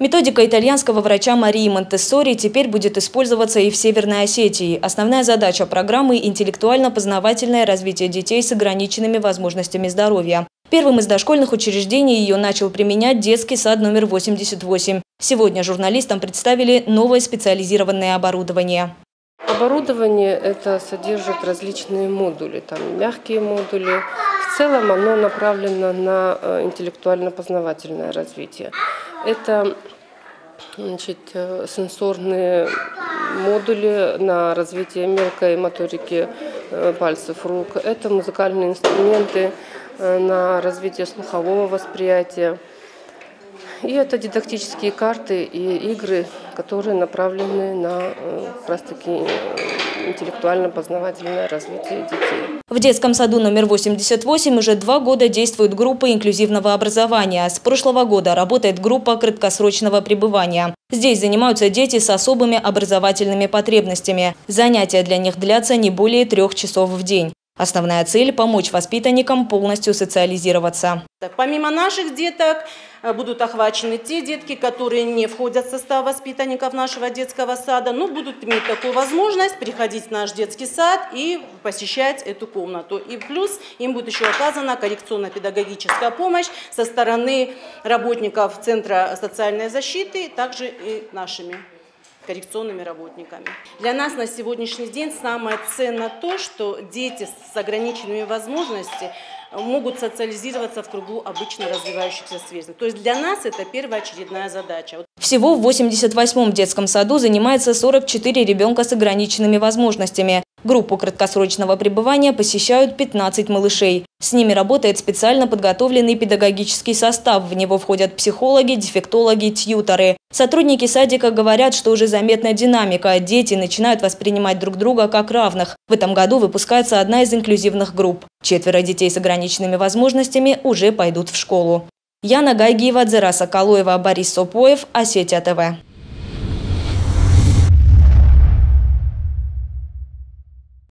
Методика итальянского врача Марии Монтессори теперь будет использоваться и в Северной Осетии. Основная задача программы – интеллектуально-познавательное развитие детей с ограниченными возможностями здоровья. Первым из дошкольных учреждений ее начал применять детский сад номер 88. Сегодня журналистам представили новое специализированное оборудование. Оборудование это содержит различные модули, там мягкие модули. В целом оно направлено на интеллектуально-познавательное развитие. Это сенсорные модули на развитие мелкой моторики пальцев рук. Это музыкальные инструменты на развитие слухового восприятия. И это дидактические карты и игры, которые направлены на как раз-таки интеллектуально-познавательное развитие детей. В детском саду номер 88 уже 2 года действует группа инклюзивного образования. С прошлого года работает группа краткосрочного пребывания. Здесь занимаются дети с особыми образовательными потребностями. Занятия для них длятся не более 3 часов в день. Основная цель – помочь воспитанникам полностью социализироваться. Помимо наших деток будут охвачены те детки, которые не входят в состав воспитанников нашего детского сада, но будут иметь такую возможность приходить в наш детский сад и посещать эту комнату. И плюс им будет еще оказана коррекционно-педагогическая помощь со стороны работников Центра социальной защиты, также и нашими коррекционными работниками. Для нас на сегодняшний день самое ценное то, что дети с ограниченными возможностями могут социализироваться в кругу обычно развивающихся сверстников. То есть для нас это первоочередная задача. Всего в 88-м детском саду занимается 44 ребенка с ограниченными возможностями. Группу краткосрочного пребывания посещают 15 малышей. С ними работает специально подготовленный педагогический состав. В него входят психологи, дефектологи, тьюторы. Сотрудники садика говорят, что уже заметна динамика. Дети начинают воспринимать друг друга как равных. В этом году выпускается одна из инклюзивных групп. 4 детей с ограниченными возможностями уже пойдут в школу. Яна Гайгиева, Дзера Соколоева, Борис Сопоев, Осетия ТВ.